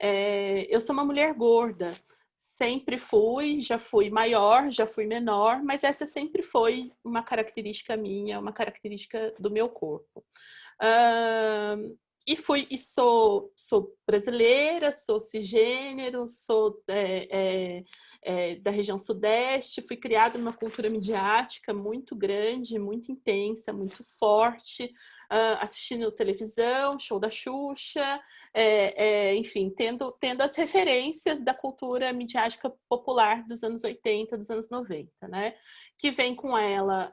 Eu sou uma mulher gorda. Sempre fui, já fui maior, já fui menor, mas essa sempre foi uma característica minha, uma característica do meu corpo. E sou brasileira, sou cisgênero, sou da região sudeste, fui criada numa cultura midiática muito grande, muito intensa, muito forte, assistindo televisão, show da Xuxa, enfim, tendo as referências da cultura midiática popular dos anos 80, dos anos 90, né? Que vem com ela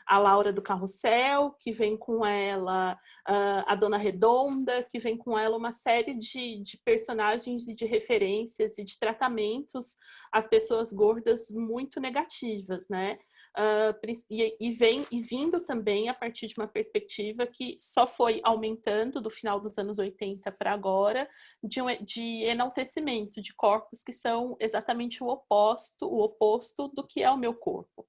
a Laura do Carrossel, que vem com ela a Dona Redonda, que vem com ela uma série de personagens e de referências e de tratamentos às pessoas gordas muito negativas, né? E vindo também a partir de uma perspectiva que só foi aumentando do final dos anos 80 para agora, de enaltecimento de corpos que são exatamente o oposto do que é o meu corpo.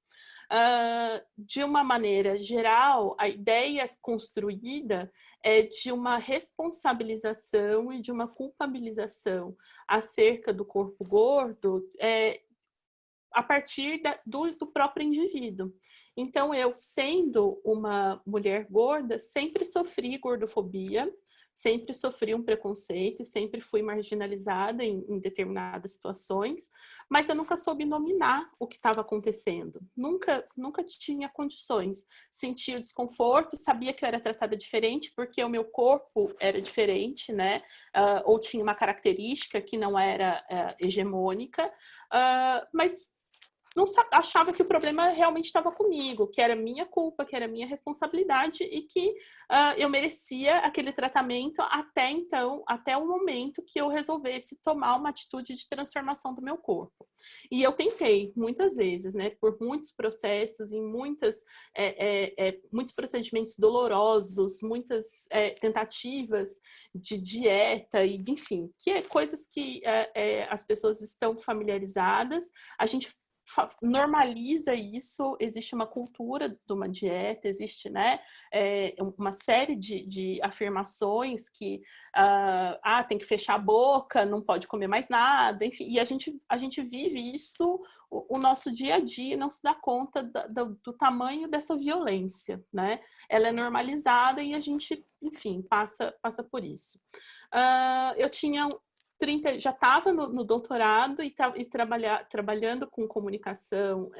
De uma maneira geral, a ideia construída é de uma responsabilização e de uma culpabilização acerca do corpo gordo a partir do próprio indivíduo. Então, eu, sendo uma mulher gorda, sempre sofri gordofobia, sempre sofri um preconceito, sempre fui marginalizada em determinadas situações, mas eu nunca soube nominar o que estava acontecendo. Nunca tinha condições. Sentia o desconforto, sabia que eu era tratada diferente, porque o meu corpo era diferente, né? Ou tinha uma característica que não era hegemônica, mas não achava que o problema realmente estava comigo, que era minha culpa, que era minha responsabilidade e que eu merecia aquele tratamento até então, até o momento que eu resolvesse tomar uma atitude de transformação do meu corpo. E eu tentei muitas vezes, né, por muitos processos, em muitos procedimentos dolorosos, muitas tentativas de dieta, e enfim, que é coisas que as pessoas estão familiarizadas, a gente normaliza isso, existe uma cultura de uma dieta, existe, né, uma série de afirmações que tem que fechar a boca, não pode comer mais nada, enfim, e a gente vive isso o nosso dia a dia, não se dá conta do tamanho dessa violência, né? Ela é normalizada e a gente, enfim, passa por isso. Eu tinha 30, já estava no doutorado e trabalhando com comunicação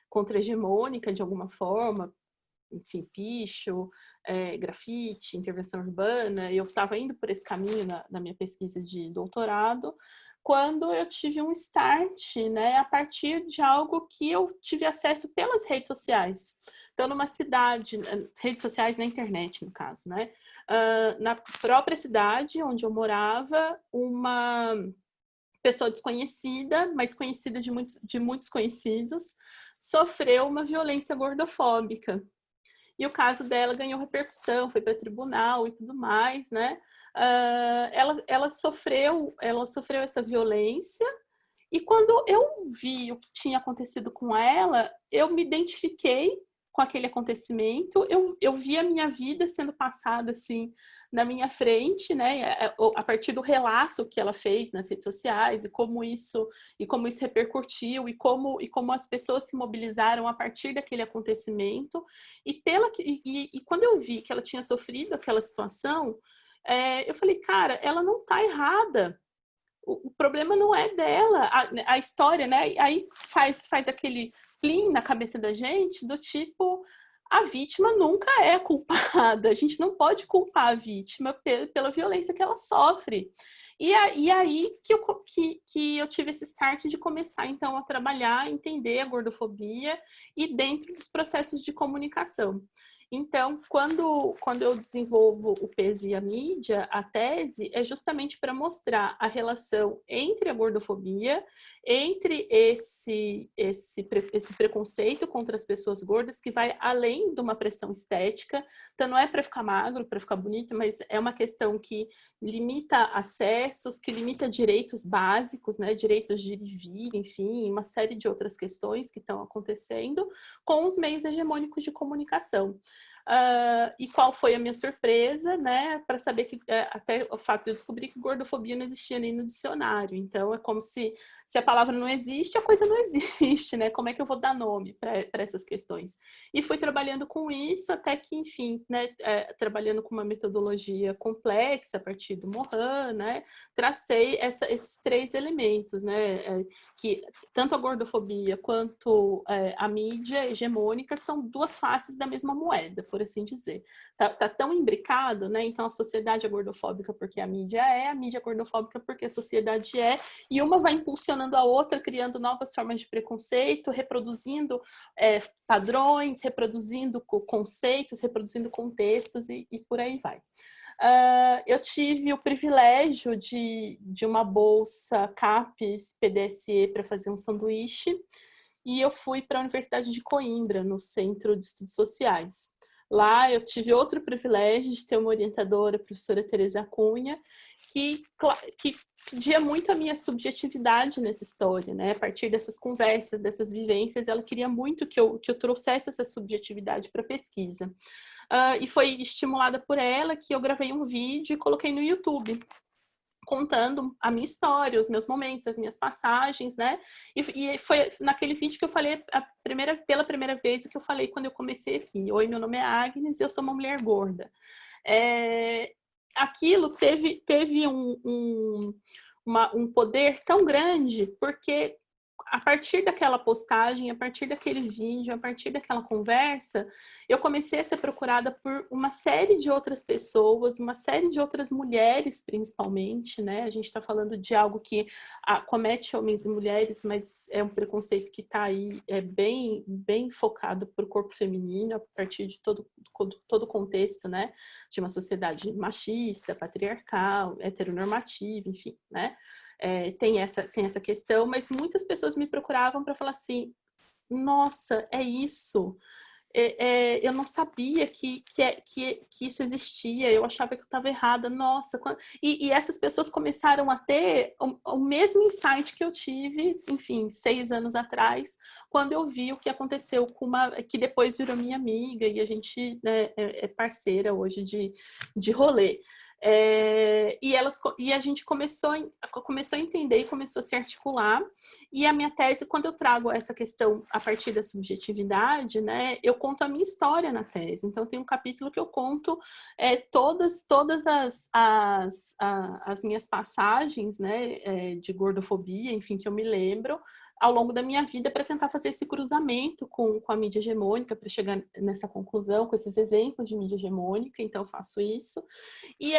contra-hegemônica de alguma forma, enfim, picho, grafite, intervenção urbana. Eu estava indo por esse caminho na minha pesquisa de doutorado, quando eu tive um start, né, a partir de algo que eu tive acesso pelas redes sociais. Então, numa cidade, redes sociais na internet, no caso, né? Na própria cidade onde eu morava, uma pessoa desconhecida, mas conhecida de muitos conhecidos, sofreu uma violência gordofóbica. E o caso dela ganhou repercussão, foi para tribunal e tudo mais, né? Ela sofreu essa violência, e quando eu vi o que tinha acontecido com ela, eu me identifiquei com aquele acontecimento, eu vi a minha vida sendo passada assim na minha frente, né, a partir do relato que ela fez nas redes sociais, e como isso repercutiu, e como as pessoas se mobilizaram a partir daquele acontecimento, e quando eu vi que ela tinha sofrido aquela situação, eu falei, cara, ela não está errada. O problema não é dela, a história, né? Aí faz aquele plim na cabeça da gente, do tipo, a vítima nunca é culpada, a gente não pode culpar a vítima pela violência que ela sofre. E aí que eu tive esse start de começar, então, a trabalhar, entender a gordofobia e dentro dos processos de comunicação. Então, quando eu desenvolvo o peso e a mídia, a tese é justamente para mostrar a relação entre a gordofobia, entre esse preconceito contra as pessoas gordas, que vai além de uma pressão estética. Então, não é para ficar magro, para ficar bonito, mas é uma questão que limita acessos, que limita direitos básicos, né? Direitos de ir e vir, enfim, uma série de outras questões que estão acontecendo com os meios hegemônicos de comunicação. E qual foi a minha surpresa, né? Para saber que, até o fato de eu descobrir que gordofobia não existia nem no dicionário. Então, é como se a palavra não existe, a coisa não existe, né? Como é que eu vou dar nome para essas questões? E fui trabalhando com isso até que, enfim, né? Trabalhando com uma metodologia complexa a partir do Morin, né? Tracei esses 3 elementos, né? Que tanto a gordofobia quanto a mídia hegemônica são 2 faces da mesma moeda, por assim dizer. Tá tão imbricado, né? Então a sociedade é gordofóbica porque a mídia é gordofóbica porque a sociedade é, e uma vai impulsionando a outra, criando novas formas de preconceito, reproduzindo padrões, reproduzindo conceitos, reproduzindo contextos e por aí vai. Eu tive o privilégio de uma bolsa CAPES PDSE para fazer um sanduíche, e eu fui para a Universidade de Coimbra, no Centro de Estudos Sociais. Lá eu tive outro privilégio de ter uma orientadora, a professora Teresa Cunha, que pedia muito a minha subjetividade nessa história, né? A partir dessas conversas, dessas vivências, ela queria muito que eu trouxesse essa subjetividade para a pesquisa. E foi estimulada por ela que eu gravei um vídeo e coloquei no YouTube, contando a minha história, os meus momentos, as minhas passagens, né? E foi naquele vídeo que eu falei pela primeira vez o que eu falei quando eu comecei aqui. Oi, meu nome é Agnes e eu sou uma mulher gorda. Aquilo teve um poder tão grande, porque a partir daquela postagem, a partir daquele vídeo, a partir daquela conversa, eu comecei a ser procurada por uma série de outras pessoas, uma série de outras mulheres, principalmente, né? A gente está falando de algo que comete homens e mulheres, mas é um preconceito que está aí, bem, bem focado para o corpo feminino, a partir de todo o contexto, né? De uma sociedade machista, patriarcal, heteronormativa, enfim, né? Tem essa questão, mas muitas pessoas me procuravam para falar assim, nossa, é isso. Eu não sabia que isso existia, eu achava que eu estava errada, nossa. E essas pessoas começaram a ter o mesmo insight que eu tive, enfim, 6 anos atrás, quando eu vi o que aconteceu com que depois virou minha amiga, e a gente, né, é parceira hoje de rolê. E a gente começou a entender e começou a se articular. E a minha tese, quando eu trago essa questão a partir da subjetividade, né, eu conto a minha história na tese. Então, tem um capítulo que eu conto todas as minhas passagens, né, de gordofobia, enfim, que eu me lembro, ao longo da minha vida, para tentar fazer esse cruzamento com a mídia hegemônica, para chegar nessa conclusão, com esses exemplos de mídia hegemônica. Então, eu faço isso. E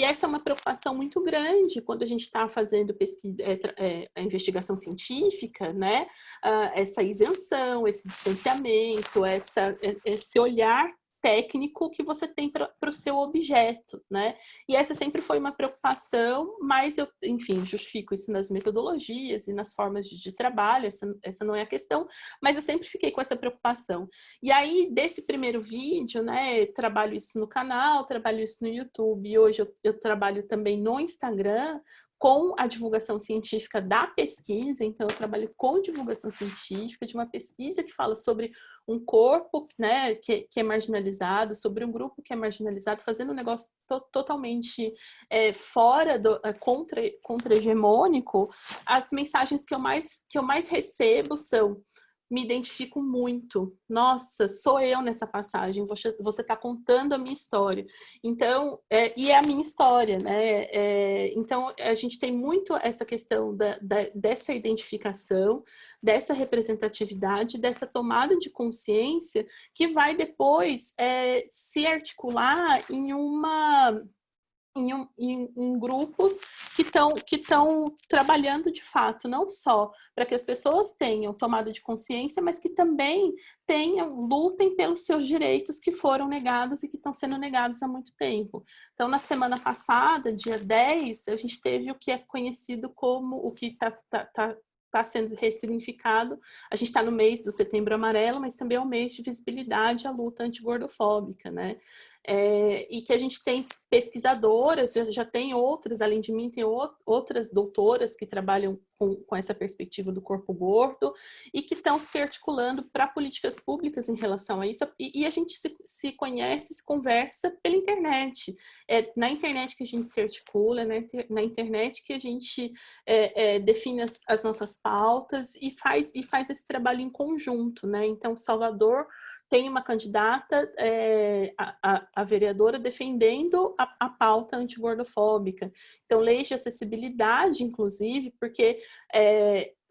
essa é uma preocupação muito grande quando a gente está fazendo pesquisa, a investigação científica, né? Essa isenção, esse distanciamento, esse olhar técnico que você tem para o seu objeto, né? E essa sempre foi uma preocupação, mas eu, enfim, justifico isso nas metodologias e nas formas de trabalho, essa não é a questão, mas eu sempre fiquei com essa preocupação. E aí, desse primeiro vídeo, né, trabalho isso no canal, trabalho isso no YouTube, e hoje eu trabalho também no Instagram, com a divulgação científica da pesquisa. Então eu trabalho com divulgação científica de uma pesquisa que fala sobre um corpo, né, que é marginalizado, sobre um grupo que é marginalizado, fazendo um negócio totalmente fora contra-hegemônico. As mensagens que eu mais recebo são: me identifico muito. Nossa, sou eu nessa passagem. Você está contando a minha história. Então, e é a minha história, né? Então, a gente tem muito essa questão dessa identificação, dessa representatividade, dessa tomada de consciência que vai depois se articular em grupos que estão trabalhando de fato, não só para que as pessoas tenham tomada de consciência, mas que também lutem pelos seus direitos que foram negados e que estão sendo negados há muito tempo. Então, na semana passada, dia 10, a gente teve o que é conhecido como, o que está sendo ressignificado. A gente está no mês do Setembro Amarelo, mas também é o mês de visibilidade à luta antigordofóbica, né? e que a gente tem pesquisadoras, já tem outras, além de mim, tem outras doutoras que trabalham com essa perspectiva do corpo gordo e que estão se articulando para políticas públicas em relação a isso. E a gente se conhece, se conversa pela internet. É na internet que a gente se articula, na internet que a gente define as nossas pautas e faz esse trabalho em conjunto, né? Então, Salvador tem uma candidata, a vereadora, defendendo a pauta antigordofóbica. Então, leis de acessibilidade, inclusive, porque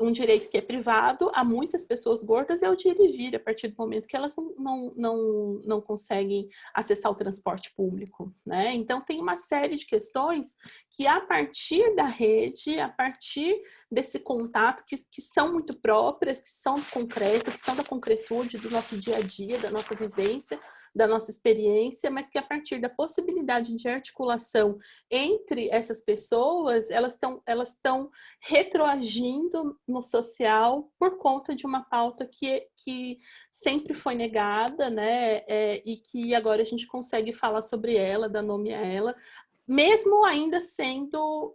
um direito que é privado a muitas pessoas gordas é o de ir e vir, a partir do momento que elas não conseguem acessar o transporte público, né? Então, tem uma série de questões que, a partir da rede, a partir desse contato, que são muito próprias, que são concretas, que são da concretude do nosso dia a dia, da nossa vivência, da nossa experiência, mas que, a partir da possibilidade de articulação entre essas pessoas, elas estão retroagindo no social por conta de uma pauta que sempre foi negada, né? E que agora a gente consegue falar sobre ela, dar nome a ela, mesmo ainda sendo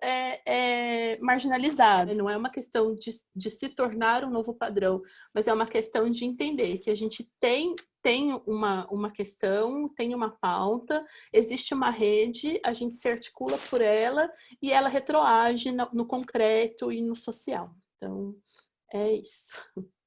marginalizada. Não é uma questão de se tornar um novo padrão, mas é uma questão de entender que a gente tem uma questão, tem uma pauta, existe uma rede, a gente se articula por ela e ela retroage no concreto e no social. Então, é isso.